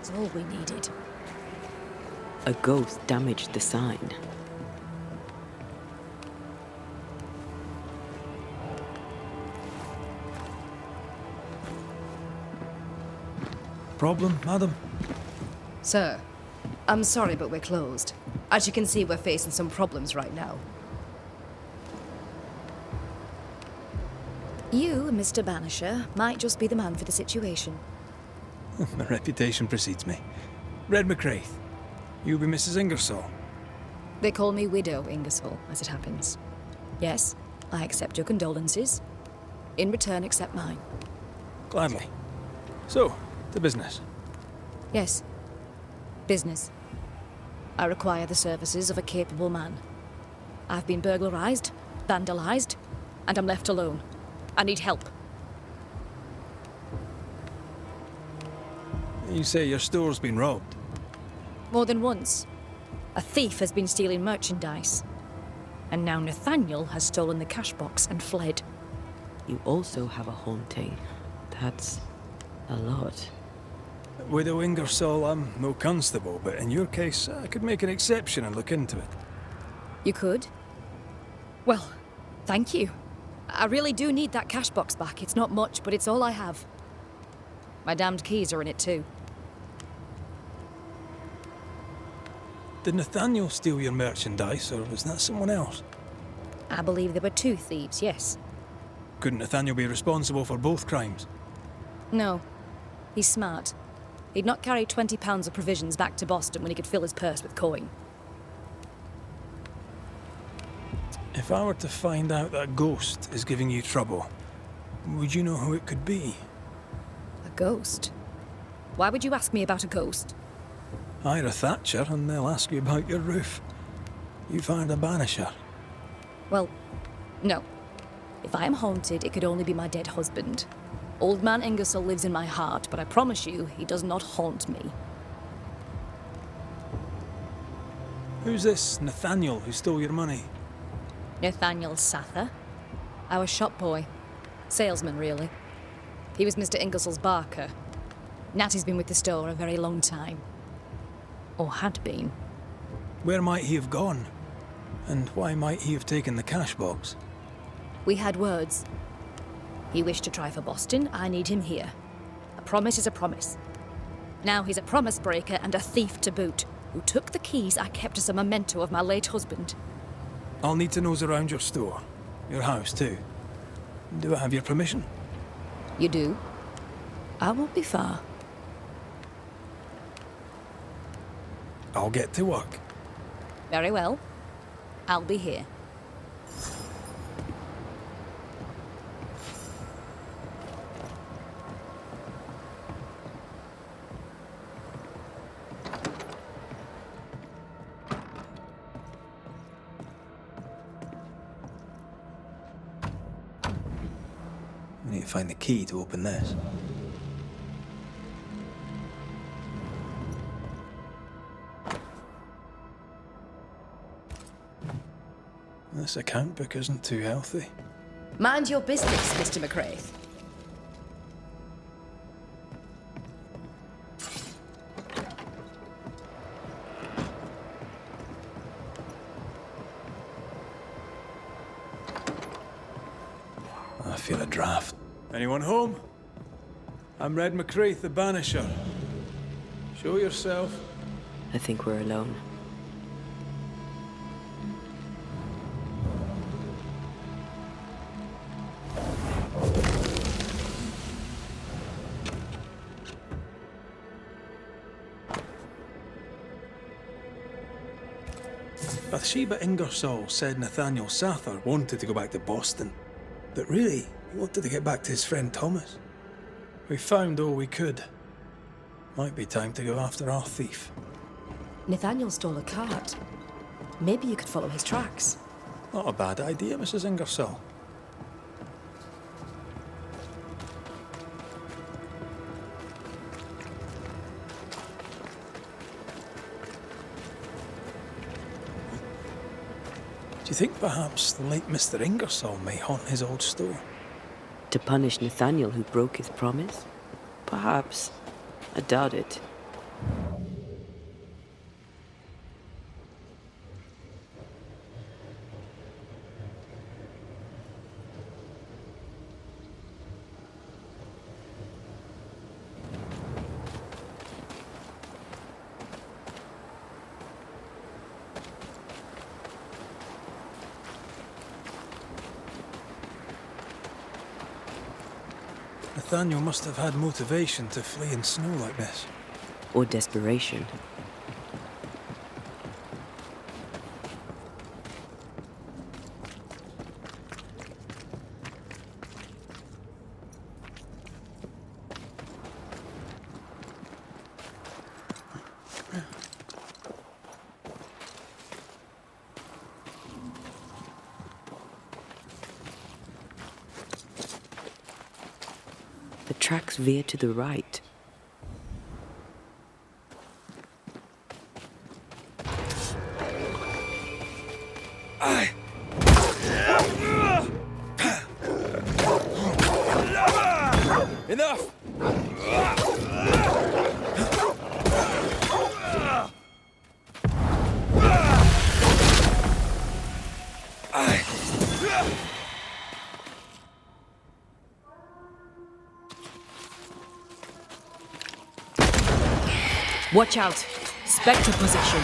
That's all we needed. A ghost damaged the sign. Problem, madam? Sir, I'm sorry, but we're closed. As you can see, we're facing some problems right now. You, Mr. Banisher, might just be the man for the situation. My reputation precedes me. Red McCraith. You be Mrs. Ingersoll. They call me Widow Ingersoll, as it happens. Yes, I accept your condolences. In return, accept mine. Gladly. So, to business. Yes. Business. I require the services of a capable man. I've been burglarized, vandalized, and I'm left alone. I need help. You say your store's been robbed? More than once. A thief has been stealing merchandise. And now Nathaniel has stolen the cash box and fled. You also have a haunting. That's a lot. Widow Ingersoll, I'm no constable, but in your case, I could make an exception and look into it. You could? Well, thank you. I really do need that cash box back. It's not much, but it's all I have. My damned keys are in it too. Did Nathaniel steal your merchandise, or was that someone else? I believe there were two thieves, yes. Couldn't Nathaniel be responsible for both crimes? No. He's smart. He'd not carry 20 pounds of provisions back to Boston when he could fill his purse with coin. If I were to find out that ghost is giving you trouble, would you know who it could be? A ghost? Why would you ask me about a ghost? Hire a Thatcher and they'll ask you about your roof. You find a Banisher. Well, no. If I am haunted, it could only be my dead husband. Old man Ingersoll lives in my heart, but I promise you, he does not haunt me. Who's this Nathaniel who stole your money? Nathaniel Sather. Our shop boy. Salesman, really. He was Mr. Ingersoll's barker. Natty's been with the store a very long time. Or had been. Where might he have gone? And why might he have taken the cash box? We had words. He wished to try for Boston, I need him here. A promise is a promise. Now he's a promise breaker and a thief to boot, who took the keys I kept as a memento of my late husband. I'll need to nose around your store. Your house, too. Do I have your permission? You do? I won't be far. I'll get to work. Very well. I'll be here. We need to find the key to open this. This account book isn't too healthy. Mind your business, Mr. McCraith. I feel a draft. Anyone home? I'm Red McCraith, the Banisher. Show yourself. I think we're alone. Bathsheba Ingersoll said Nathaniel Sather wanted to go back to Boston. But really, he wanted to get back to his friend Thomas. We found all we could. Might be time to go after our thief. Nathaniel stole a cart. Maybe you could follow his tracks. Not a bad idea, Mrs. Ingersoll. Do you think perhaps the late Mr. Ingersoll may haunt his old store? To punish Nathaniel who broke his promise? Perhaps. I doubt it. Nathaniel must have had motivation to flee in snow like this. Or desperation. The tracks veer to the right. Enough! Watch out! Spectre position.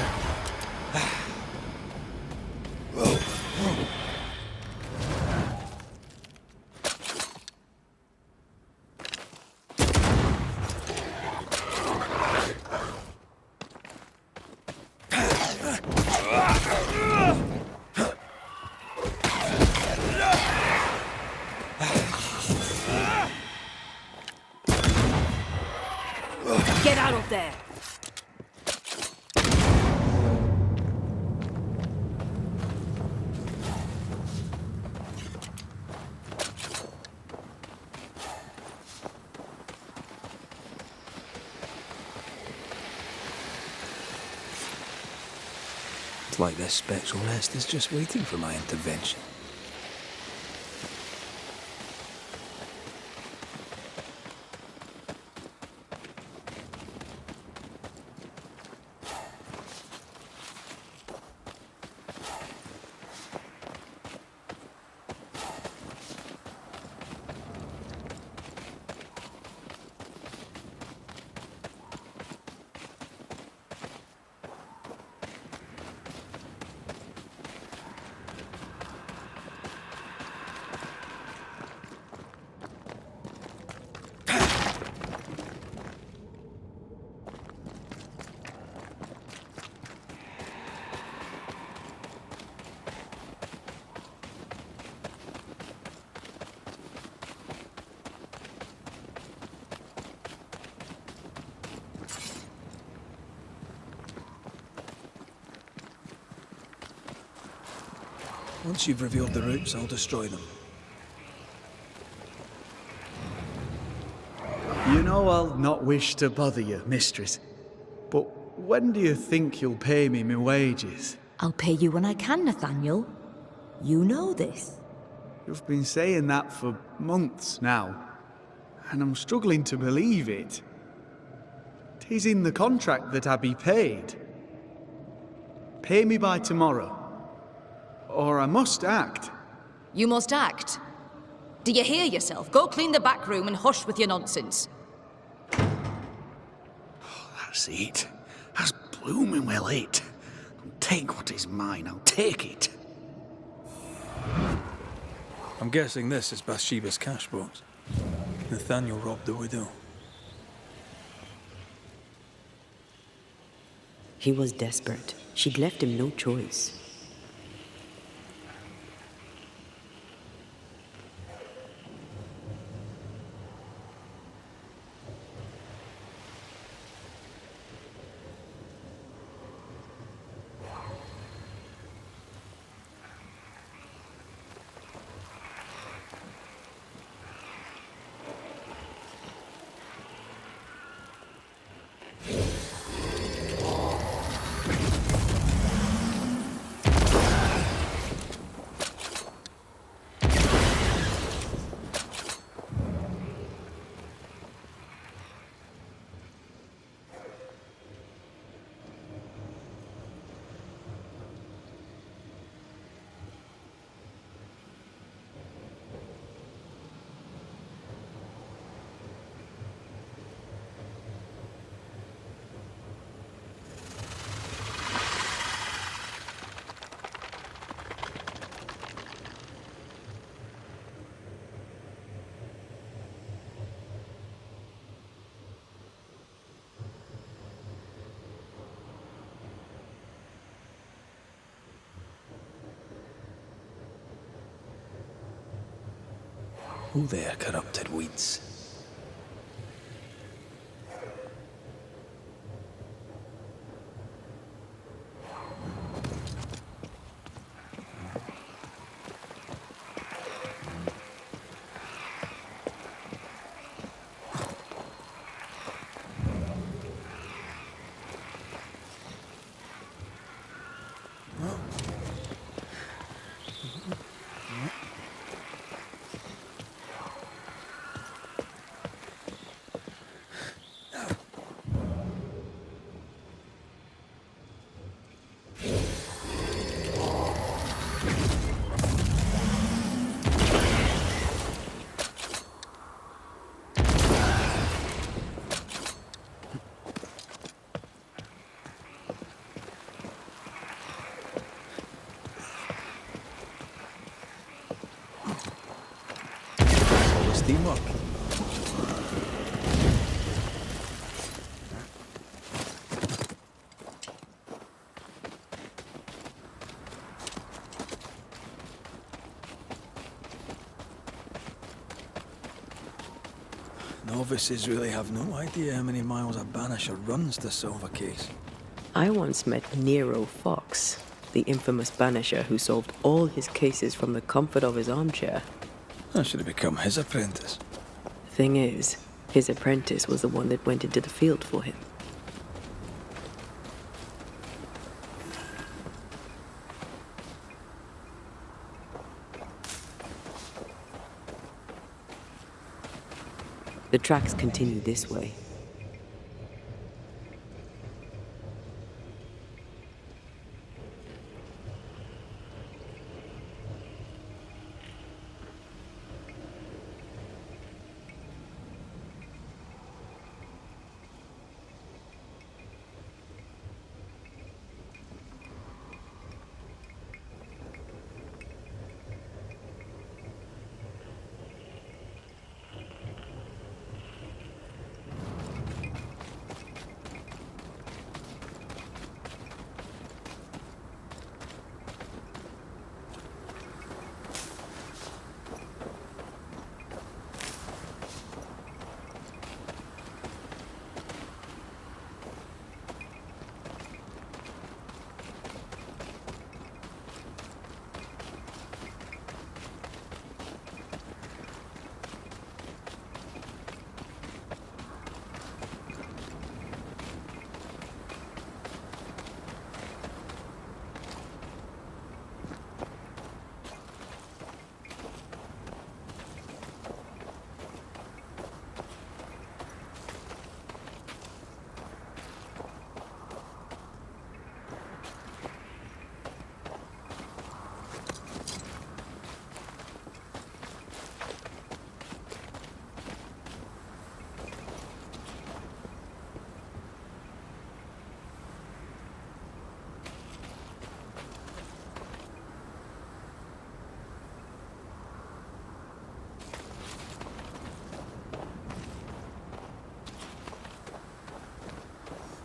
Get out of there! It's like this spectral nest is just waiting for my intervention. Once you've revealed the routes, I'll destroy them. You know I'll not wish to bother you, mistress. But when do you think you'll pay me my wages? I'll pay you when I can, Nathaniel. You know this. You've been saying that for months now, and I'm struggling to believe it. 'Tis in the contract that I be paid. Pay me by tomorrow, or I must act. You must act. Do you hear yourself? Go clean the back room and hush with your nonsense. That's it. That's blooming well it. I'll take what is mine, I'll take it. I'm guessing this is Bathsheba's cashbox. Nathaniel robbed the widow. He was desperate. She'd left him no choice. Oh there, corrupted weeds. Always teamwork. Novices really have no idea how many miles a Banisher runs to solve a case. I once met Nero Fox, the infamous Banisher who solved all his cases from the comfort of his armchair. I should have become his apprentice. Thing is, his apprentice was the one that went into the field for him. The tracks continue this way.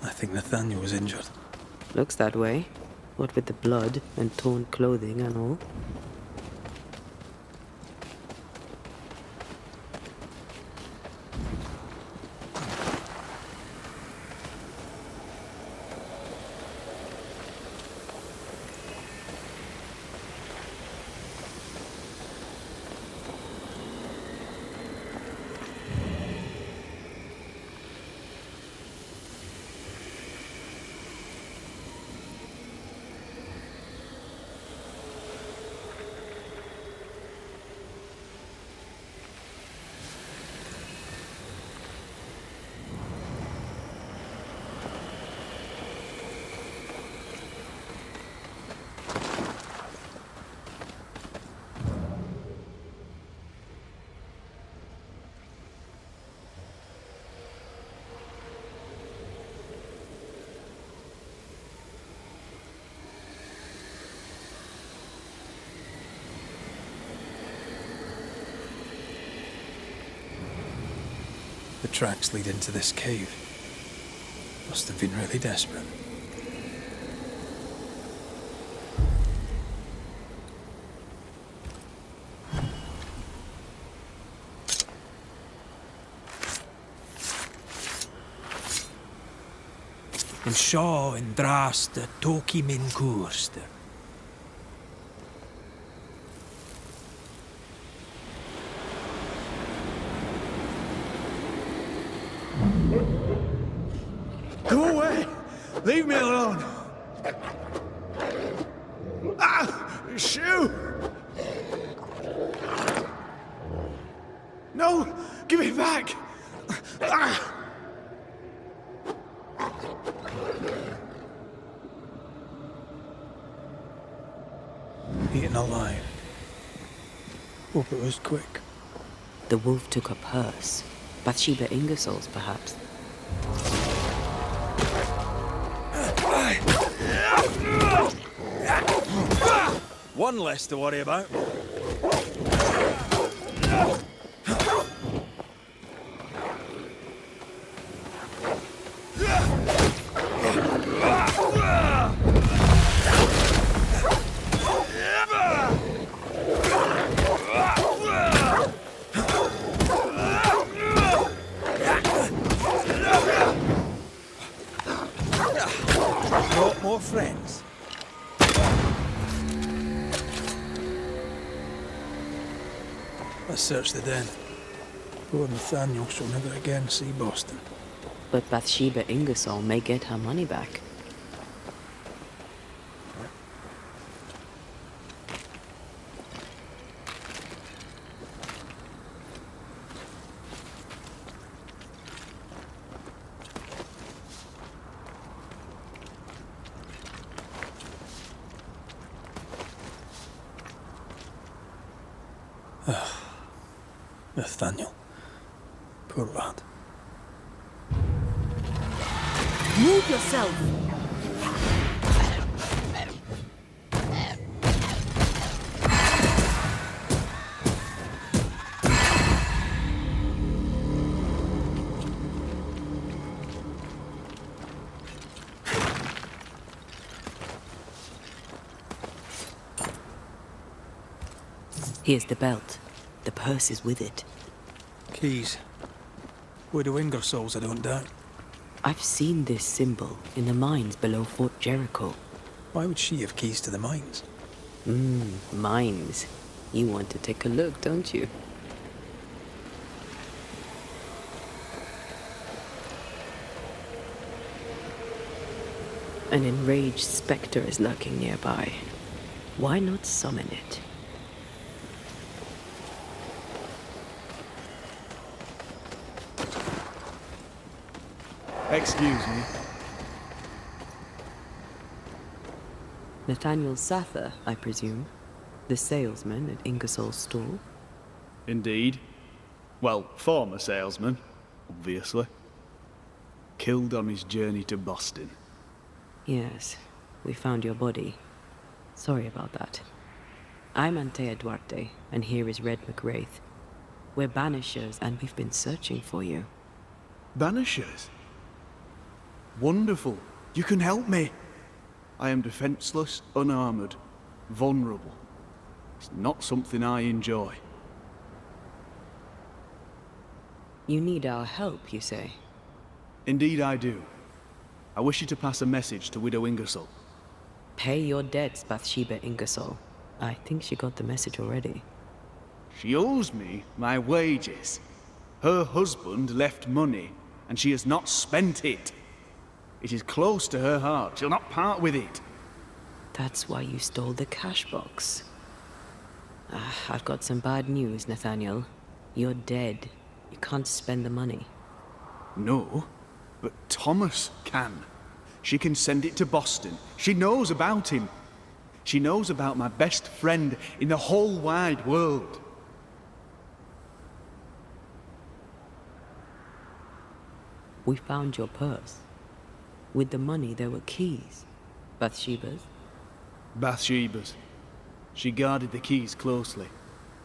I think Nathaniel was injured. Looks that way. What with the blood and torn clothing and all. The tracks lead into this cave. Must have been really desperate. and Shaw and Draste, Toki min Kurste. Go away! Leave me alone! Ah! Shoe! No! Give it back! Ah! Eaten alive. Hope it was quick. The wolf took up hers. Bathsheba Ingersoll's, perhaps. One less to worry about. Brought more friends. Let's search the den. Poor Nathaniel shall never again see Boston. But Bathsheba Ingersoll may get her money back. Nathaniel. Poor lad. Move yourself! Here's the belt. The purse is with it. Keys. Widow Ingersoll's, I don't doubt. I've seen this symbol in the mines below Fort Jericho. Why would she have keys to the mines? Mines. You want to take a look, don't you? An enraged spectre is lurking nearby. Why not summon it? Excuse me. Nathaniel Sather, I presume. The salesman at Ingersoll's stall. Indeed. Well, former salesman, obviously. Killed on his journey to Boston. Yes, we found your body. Sorry about that. I'm Antea Duarte, and here is Red McWraith. We're Banishers, and we've been searching for you. Banishers? Wonderful. You can help me. I am defenseless, unarmored, vulnerable. It's not something I enjoy. You need our help, you say? Indeed I do. I wish you to pass a message to Widow Ingersoll. Pay your debts, Bathsheba Ingersoll. I think she got the message already. She owes me my wages. Her husband left money, and she has not spent it. It is close to her heart. She'll not part with it. That's why you stole the cashbox. I've got some bad news, Nathaniel. You're dead. You can't spend the money. No, but Thomas can. She can send it to Boston. She knows about him. She knows about my best friend in the whole wide world. We found your purse. With the money, there were keys. Bathsheba's. Bathsheba's. She guarded the keys closely.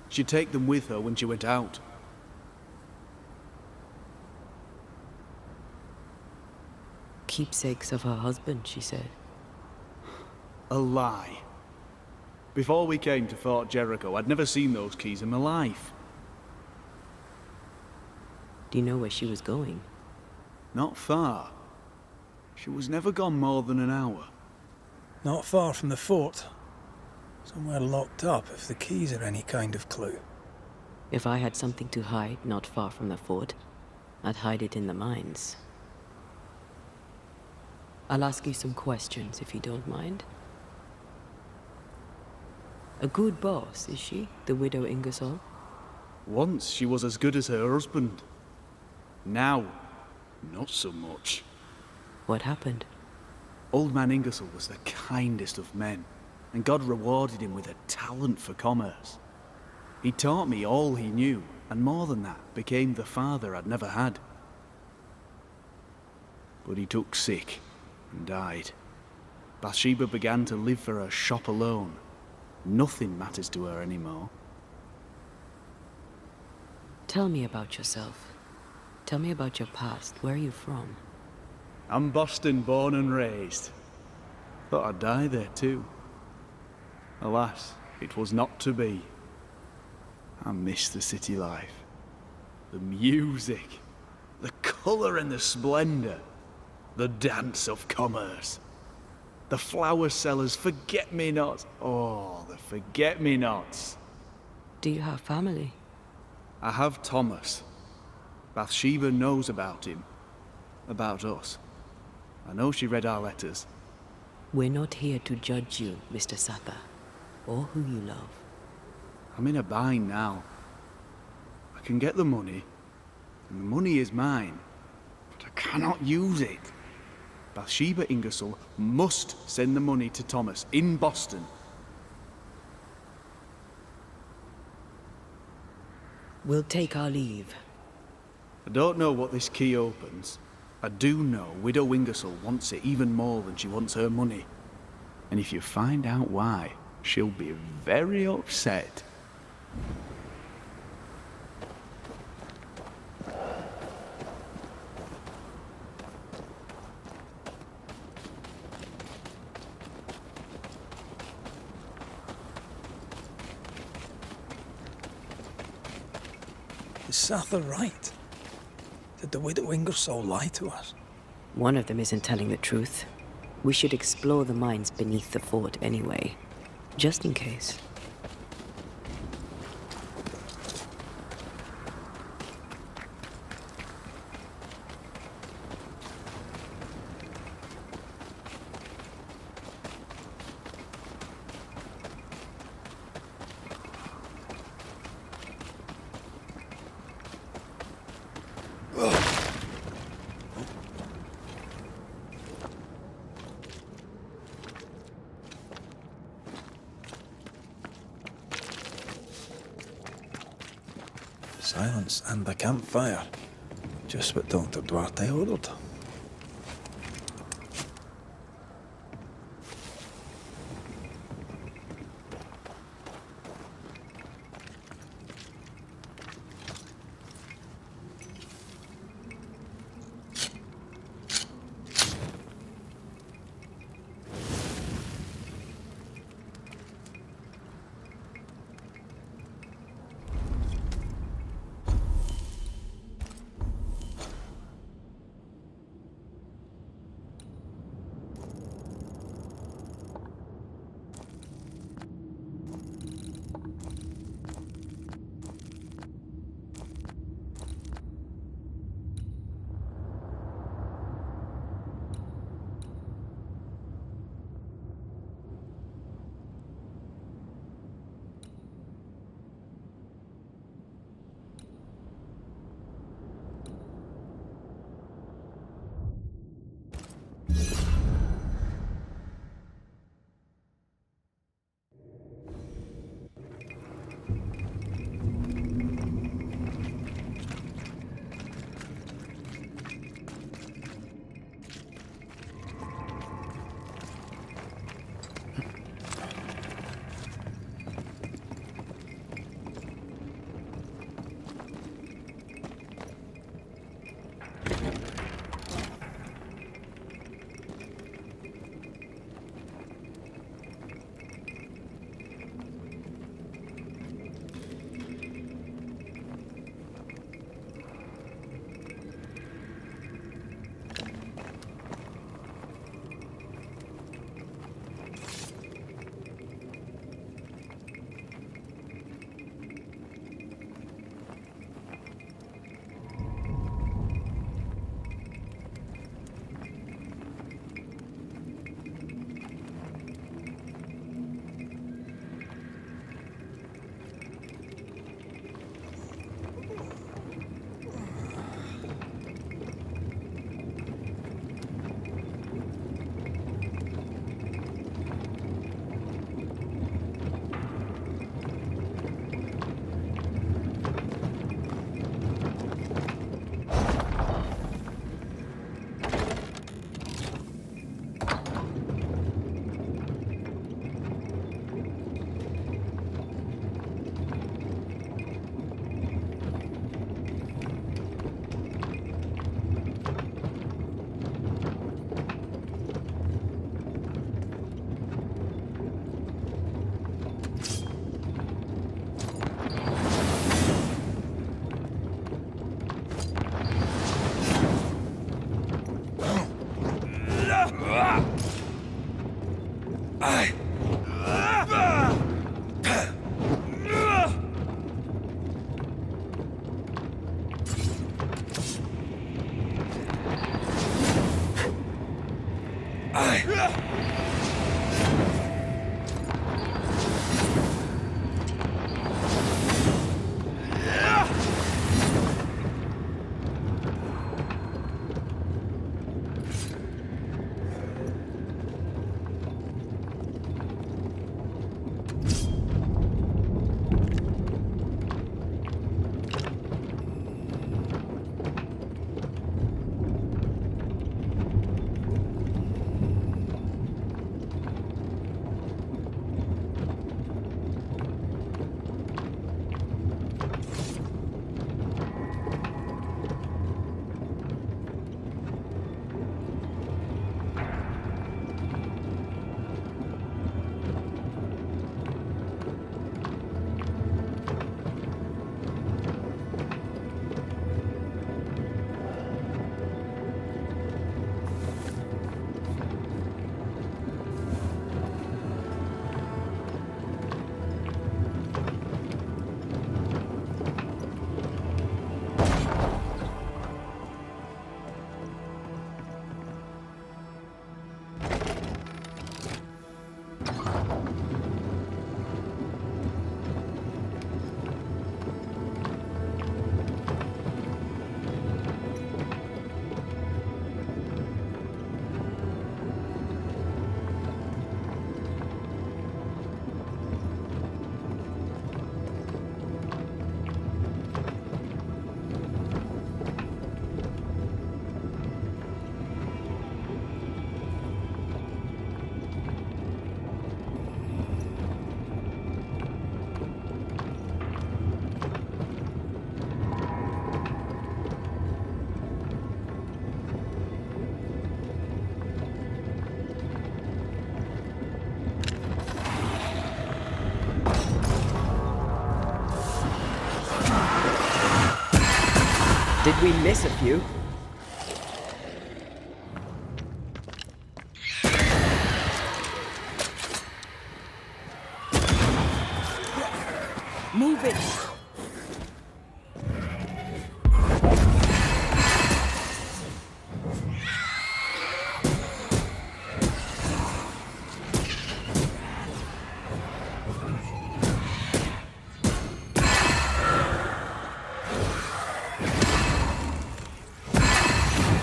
She'd take them with her when she went out. Keepsakes of her husband, she said. A lie. Before we came to Fort Jericho, I'd never seen those keys in my life. Do you know where she was going? Not far. She was never gone more than an hour. Not far from the fort. Somewhere locked up, if the keys are any kind of clue. If I had something to hide not far from the fort, I'd hide it in the mines. I'll ask you some questions if you don't mind. A good boss, is she, the widow Ingersoll? Once she was as good as her husband. Now, not so much. What happened? Old man Ingersoll was the kindest of men, and God rewarded him with a talent for commerce. He taught me all he knew, and more than that, became the father I'd never had. But he took sick and died. Bathsheba began to live for her shop alone. Nothing matters to her anymore. Tell me about yourself. Tell me about your past. Where are you from? I'm Boston born and raised. Thought I'd die there too. Alas, it was not to be. I miss the city life. The music, the colour and the splendour, the dance of commerce. The flower sellers, forget-me-nots. Oh, the forget-me-nots. Do you have family? I have Thomas. Bathsheba knows about him. About us. I know she read our letters. We're not here to judge you, Mr. Sather, or who you love. I'm in a bind now. I can get the money, and the money is mine, but I cannot use it. Bathsheba Ingersoll must send the money to Thomas in Boston. We'll take our leave. I don't know what this key opens. I do know Widow Ingersoll wants it even more than she wants her money. And if you find out why, she'll be very upset. Is Sather right? Did the widow Ingersoll lie to us? One of them isn't telling the truth. We should explore the mines beneath the fort anyway, just in case. Silence and the campfire. Just what Dr. Duarte ordered. Did we miss a few? Move it!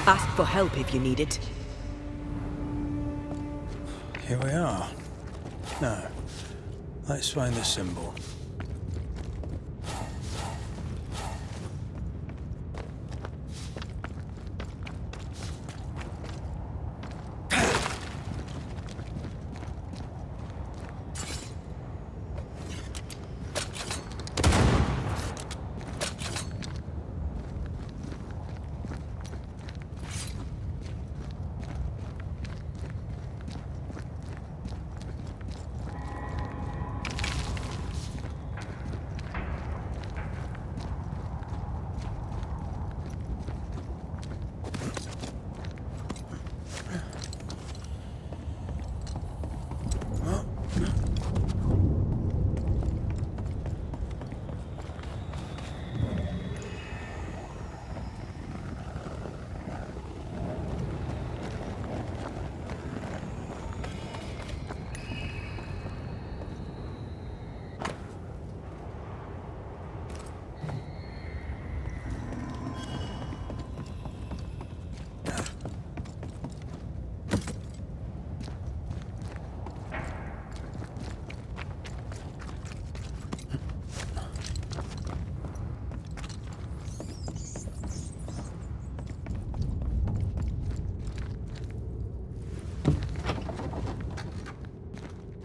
Ask for help if you need it. Here we are. Now, let's find the symbol.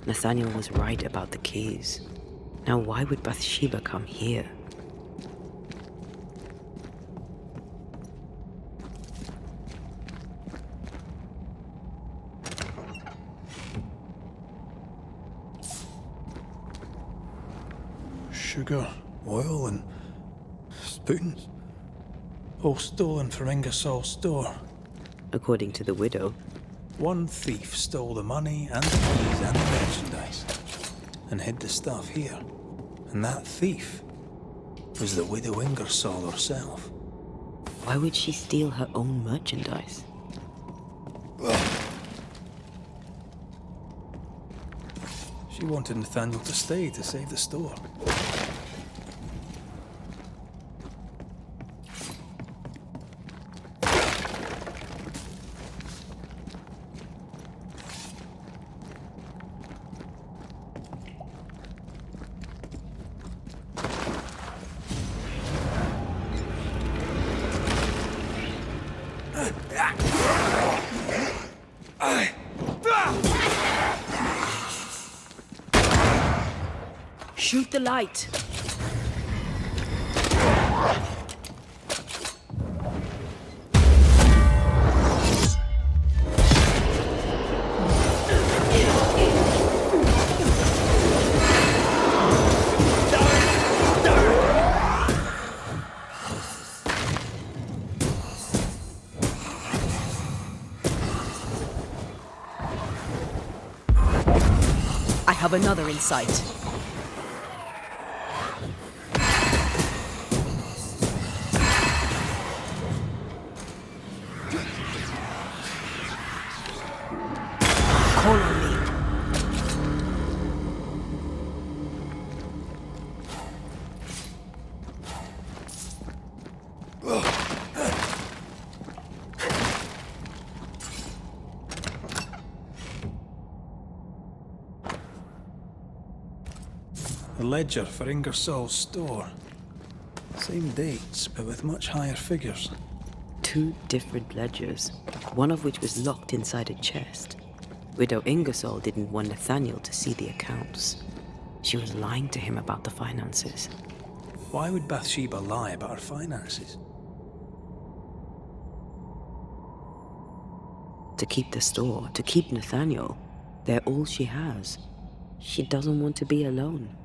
Nathaniel was right about the keys. Now why would Bathsheba come here? Sugar, oil, and spoons. All stolen from Ingersoll's store. According to the widow. One thief stole the money and the keys and the merchandise and hid the stuff here. And that thief was the widow Ingersoll herself. Why would she steal her own merchandise? She wanted Nathaniel to stay to save the store. Shoot the light! I have another in sight. Call on me. The ledger for Ingersoll's store. Same dates, but with much higher figures. 2 different ledgers, one of which was locked inside a chest. Widow Ingersoll didn't want Nathaniel to see the accounts. She was lying to him about the finances. Why would Bathsheba lie about her finances? To keep the store, to keep Nathaniel. They're all she has. She doesn't want to be alone.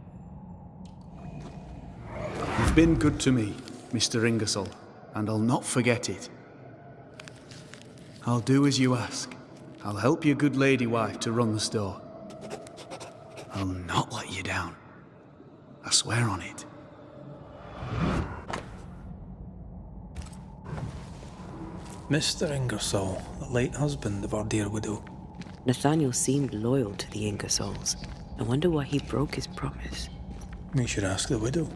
You've been good to me, Mr. Ingersoll, and I'll not forget it. I'll do as you ask. I'll help your good lady wife to run the store. I'll not let you down. I swear on it. Mr. Ingersoll, the late husband of our dear widow. Nathaniel seemed loyal to the Ingersolls. I wonder why he broke his promise. We should ask the widow.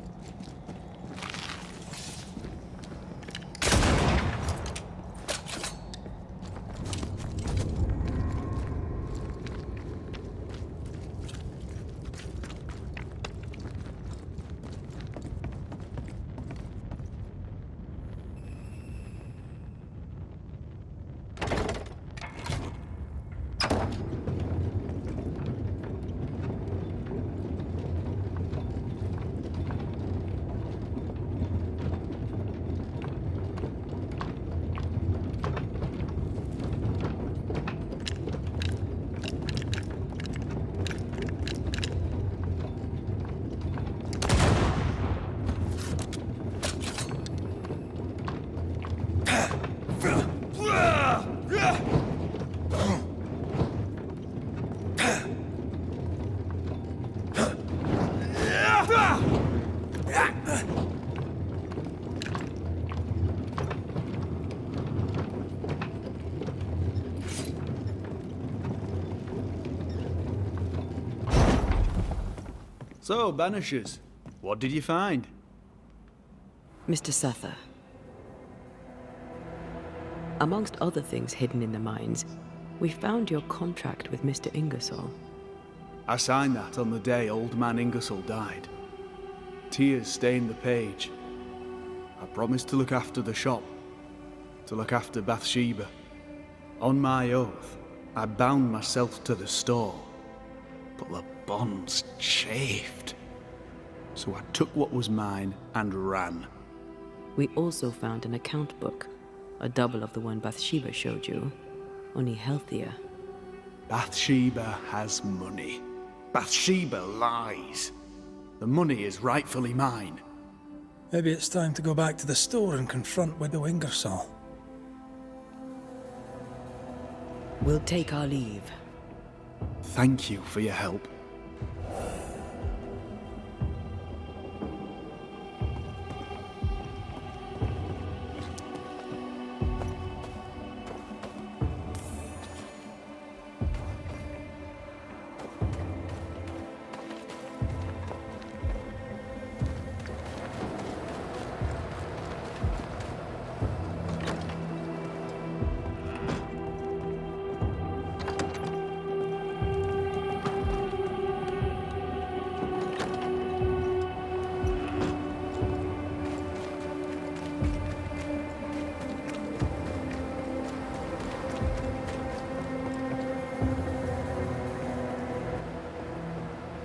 So, Banishers, what did you find? Mr. Sather. Amongst other things hidden in the mines, we found your contract with Mr. Ingersoll. I signed that on the day old man Ingersoll died. Tears stained the page. I promised to look after the shop, to look after Bathsheba. On my oath, I bound myself to the store, but the bonds chafed. So I took what was mine and ran. We also found an account book, a double of the one Bathsheba showed you, only healthier. Bathsheba has money. Bathsheba lies. The money is rightfully mine. Maybe it's time to go back to the store and confront Widow Ingersoll. We'll take our leave. Thank you for your help.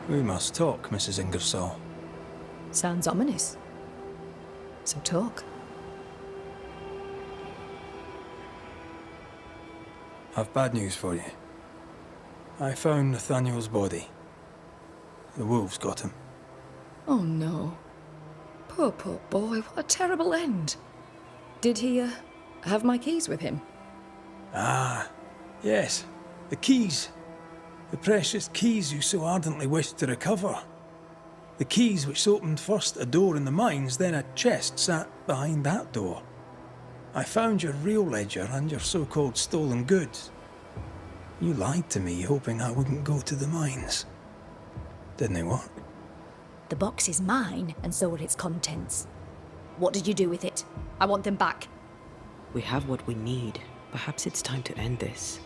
We must talk, Mrs. Ingersoll. Sounds ominous. So talk. I've bad news for you. I found Nathaniel's body. The wolves got him. Oh no. Poor boy, what a terrible end. Did he, have my keys with him? Ah, yes. The keys. The precious keys you so ardently wished to recover. The keys which opened first a door in the mines, then a chest sat behind that door. I found your real ledger and your so-called stolen goods. You lied to me, hoping I wouldn't go to the mines. Didn't it work? The box is mine, and so are its contents. What did you do with it? I want them back. We have what we need. Perhaps it's time to end this.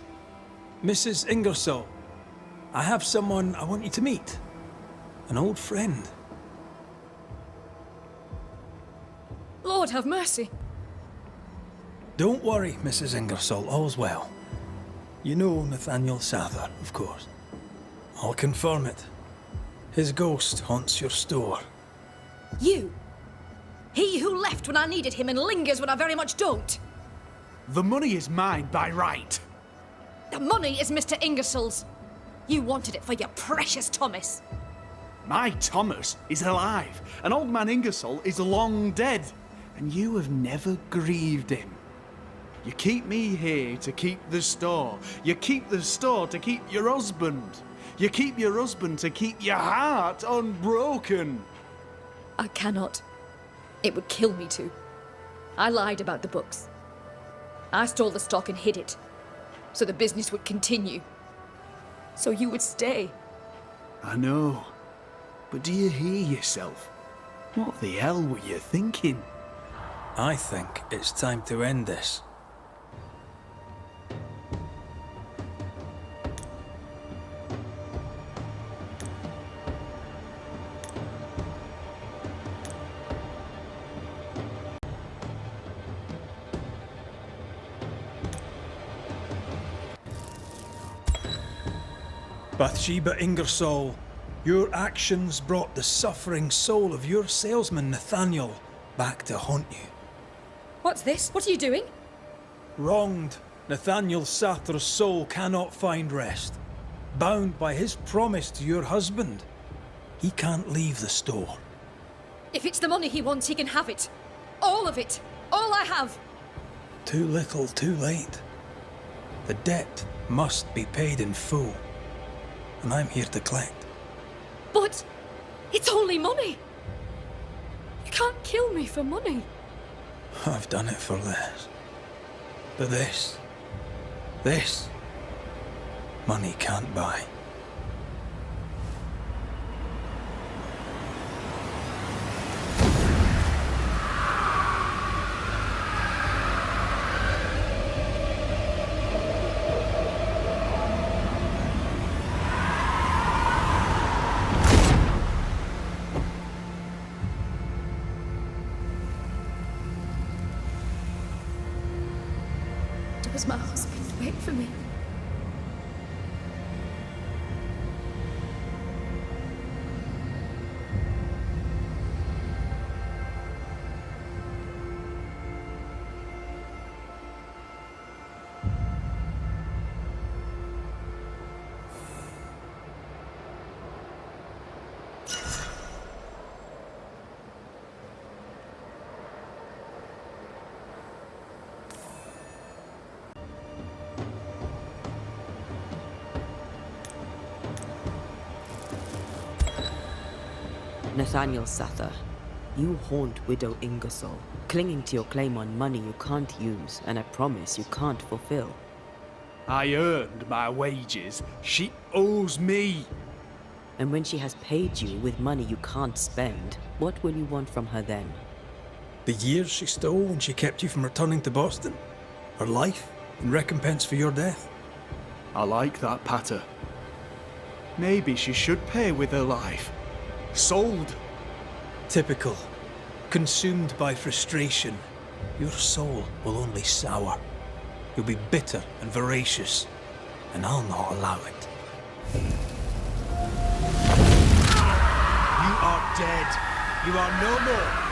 Mrs. Ingersoll, I have someone I want you to meet. An old friend. Lord have mercy. Don't worry, Mrs. Ingersoll, all's well. You know Nathaniel Sather, of course. I'll confirm it. His ghost haunts your store. You! He who left when I needed him and lingers when I very much don't! The money is mine by right. The money is Mr. Ingersoll's. You wanted it for your precious Thomas. My Thomas is alive, and old man Ingersoll is long dead, and you have never grieved him. You keep me here to keep the store. You keep the store to keep your husband. You keep your husband to keep your heart unbroken. I cannot. It would kill me to. I lied about the books. I stole the stock and hid it, so the business would continue. So you would stay. I know. But do you hear yourself? What the hell were you thinking? I think it's time to end this. Bathsheba Ingersoll, your actions brought the suffering soul of your salesman Nathaniel back to haunt you. What's this? What are you doing? Wronged, Nathaniel Sather's soul cannot find rest. Bound by his promise to your husband, he can't leave the store. If it's the money he wants, he can have it. All of it. All I have. Too little, too late. The debt must be paid in full, and I'm here to collect. But it's only money. You can't kill me for money. I've done it for less. But this, money can't buy. Does my husband wait for me? Nathaniel Sather, you haunt Widow Ingersoll, clinging to your claim on money you can't use and a promise you can't fulfill. I earned my wages. She owes me. And when she has paid you with money you can't spend, what will you want from her then? The years she stole when she kept you from returning to Boston? Her life in recompense for your death? I like that patter. Maybe she should pay with her life. Sold. Typical. Consumed by frustration, your soul will only sour. You'll be bitter and voracious, and I'll not allow it. You are dead. You are no more.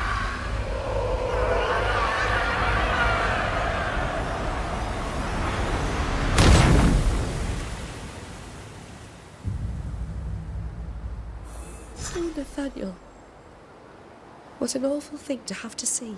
Oh, Nathaniel. What an awful thing to have to see.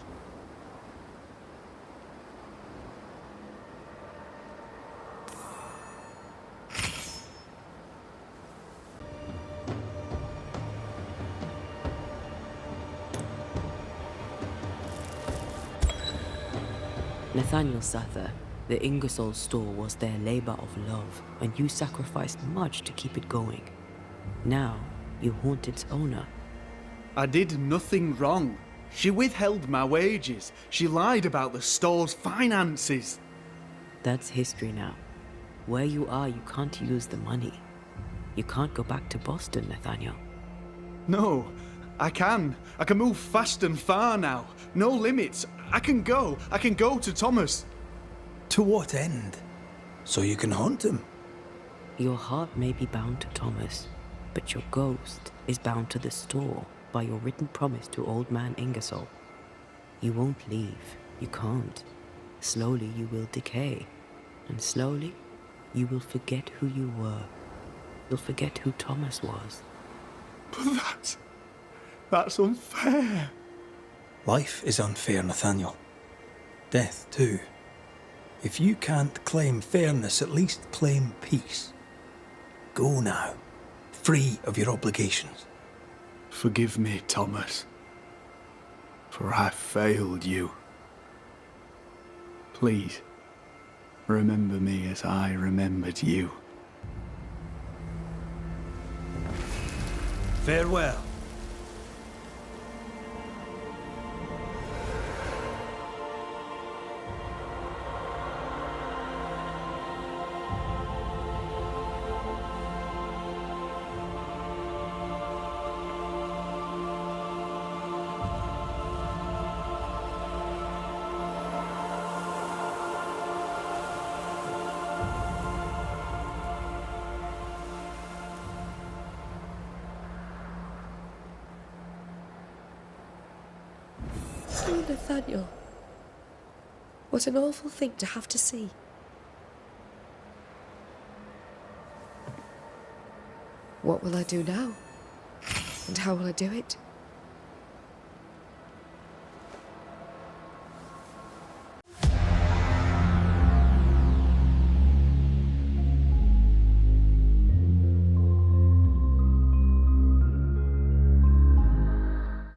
Nathaniel Sather, the Ingersoll store was their labor of love, and you sacrificed much to keep it going. Now, you haunt its owner. I did nothing wrong. She withheld my wages. She lied about the store's finances. That's history now. Where you are, you can't use the money. You can't go back to Boston, Nathaniel. No, I can. I can move fast and far now. No limits. I can go. I can go to Thomas. To what end? So you can haunt him? Your heart may be bound to Thomas, but your ghost is bound to the store by your written promise to old man Ingersoll. You won't leave. You can't. Slowly you will decay, and slowly you will forget who you were. You'll forget who Thomas was. But that's unfair. Life is unfair, Nathaniel. Death, too. If you can't claim fairness, at least claim peace. Go now, free of your obligations. Forgive me, Thomas, for I failed you. Please, remember me as I remembered you. Farewell. Oh, Nathaniel. What an awful thing to have to see. What will I do now? And how will I do it?